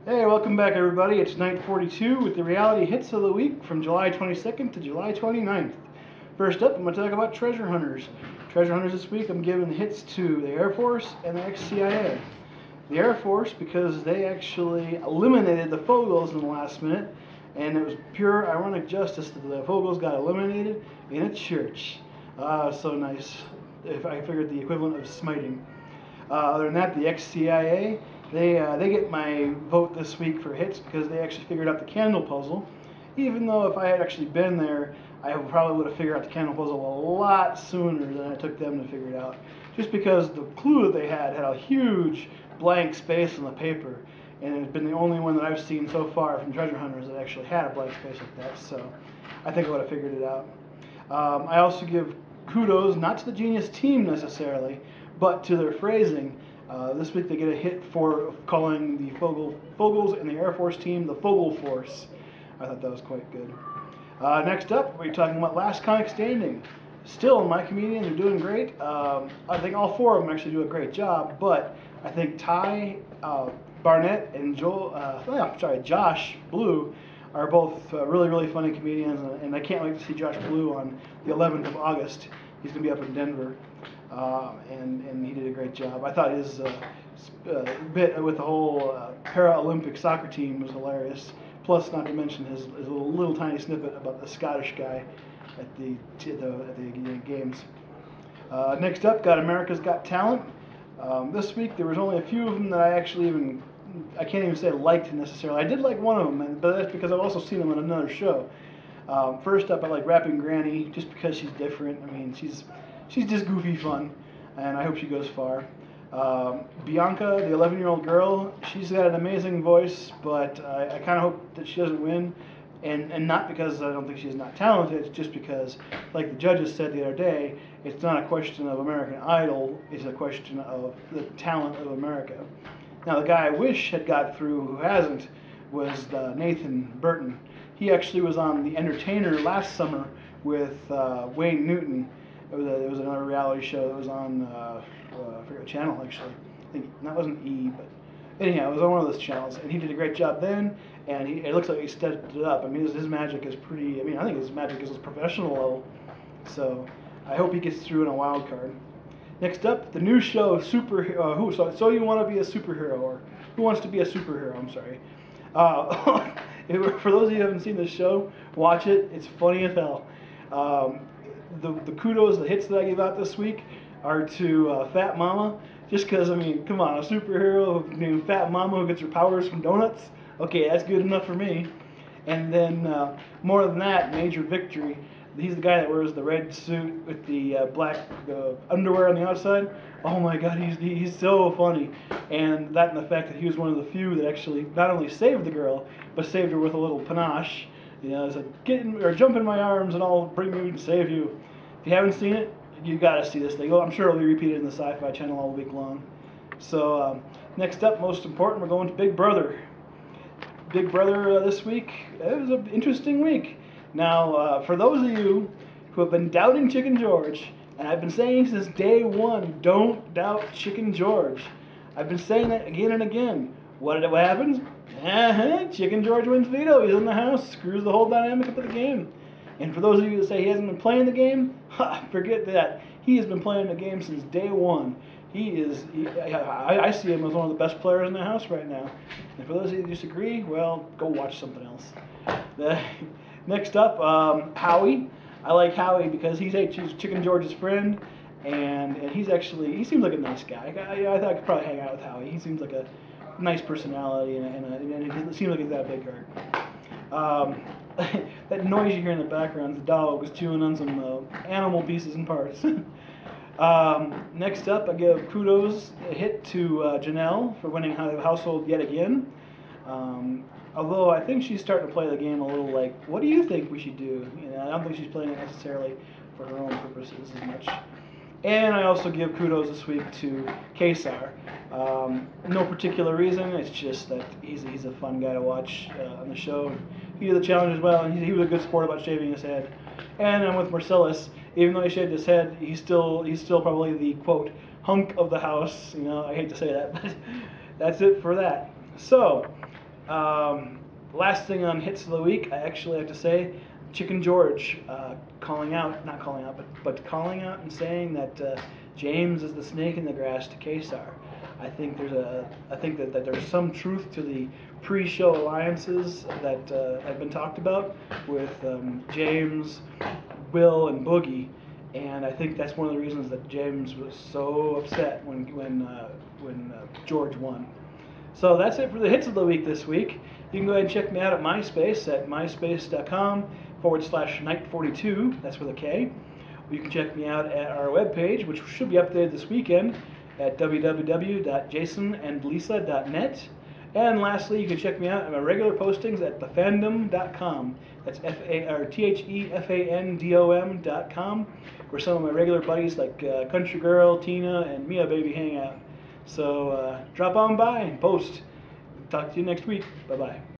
Hey, welcome back everybody. It's Knight42 with the reality hits of the week from July 22nd to July 29th. First up, I'm going to talk about treasure hunters. Treasure hunters this week, I'm giving the hits to the Air Force and the ex-CIA. The Air Force because they actually eliminated the Fogels in the last minute, and it was pure ironic justice that the Fogels got eliminated in a church. So nice. If I figured the equivalent of smiting. Other than that, the ex-CIA, they get my vote this week for hits because they actually figured out the candle puzzle. Even though if I had actually been there, I probably would have figured out the candle puzzle a lot sooner than it took them to figure it out. Just because the clue that they had a huge blank space on the paper, and it's been the only one that I've seen so far from treasure hunters that actually had a blank space like that. So I think I would have figured it out. I also give kudos not to the Genius team necessarily, but to their phrasing. This week they get a hit for calling the Fogels and the Air Force team the Fogel Force. I thought that was quite good. Next up, we're talking about Last Comic Standing. Still, my comedians are doing great. I think all four of them actually do a great job, but I think Ty, Barnett, and Josh Blue are both really funny comedians, and I can't wait to see Josh Blue on the 11th of August. He's going to be up in Denver, and he did a great job. I thought his bit with the whole Paralympic soccer team was hilarious. Plus, not to mention his little tiny snippet about the Scottish guy at the games. Next up, got America's Got Talent. This week there was only a few of them that I can't even say liked necessarily. I did like one of them, but that's because I've also seen them on another show. First up, I like Rapping Granny just because she's different. I mean, she's just goofy fun, and I hope she goes far. Bianca, the 11-year-old girl, she's got an amazing voice, but I kind of hope that she doesn't win, and not because I don't think she's not talented. It's just because, like the judges said the other day, it's not a question of American Idol, it's a question of the talent of America. Now, the guy I wish had got through who hasn't was Nathan Burton. He actually was on The Entertainer last summer with Wayne Newton. It was another reality show that was on, I forget what channel actually. I think that wasn't E, but anyhow, it was on one of those channels, and he did a great job then, and it looks like he stepped it up. I mean, his magic is pretty, I think his magic is his professional level, so I hope he gets through in a wild card. Next up, the new show, So You Want to Be a Superhero, or Who Wants to Be a Superhero, I'm sorry. For those of you who haven't seen this show, watch it. It's funny as hell. The kudos, the hits that I give out this week are to Fat Mama, just because, I mean, come on, a superhero named Fat Mama who gets her powers from donuts? Okay, that's good enough for me. And then, more than that, Major Victory. He's the guy that wears the red suit with the black underwear on the outside. Oh my God, he's so funny. And that and the fact that he was one of the few that actually not only saved the girl, but saved her with a little panache. You know, said, jump in my arms and I'll bring you and save you. If you haven't seen it, you gotta see this thing. I'm sure it'll be repeated in the Sci-Fi Channel all week long. So next up, most important, we're going to Big Brother. Big Brother this week, it was an interesting week. Now, for those of you who have been doubting Chicken George, and I've been saying since day one, don't doubt Chicken George. I've been saying that again and again. What happens? Chicken George wins veto. He's in the house, screws the whole dynamic up of the game. And for those of you that say he hasn't been playing the game, forget that. He has been playing the game since day one. I see him as one of the best players in the house right now. And for those of you that disagree, well, go watch something else. Next up, Howie. I like Howie because he's Chicken George's friend, and he seems like a nice guy. I thought I could probably hang out with Howie. He seems like a nice personality, and it seems like he's got a big heart. That noise you hear in the background is the dog was chewing on some animal pieces and parts. Next up, I give kudos, a hit to Janelle for winning household yet again. Although I think she's starting to play the game a little like, what do you think we should do? You know, I don't think she's playing it necessarily for her own purposes as much. And I also give kudos this week to Kesar. No particular reason, it's just that he's a fun guy to watch on the show. He did the challenge as well, and he was a good sport about shaving his head. And I'm with Marcellus. Even though he shaved his head, he's still probably the, quote, hunk of the house. You know, I hate to say that, but that's it for that. So, Last thing on hits of the week, I actually have to say, Chicken George calling out and saying that James is the snake in the grass to Kesar. I think that there's some truth to the pre-show alliances that have been talked about with James, Will, and Boogie, and I think that's one of the reasons that James was so upset when George won. So that's it for the hits of the week this week. You can go ahead and check me out at MySpace at myspace.com/Knight42. That's with a K. You can check me out at our webpage, which should be updated this weekend, at www.jasonandlisa.net. And lastly, you can check me out at my regular postings at thefandom.com. That's FARTHEFANDOM.com, where some of my regular buddies like Country Girl, Tina, and Mia Baby hang out. So drop on by and post. Talk to you next week. Bye-bye.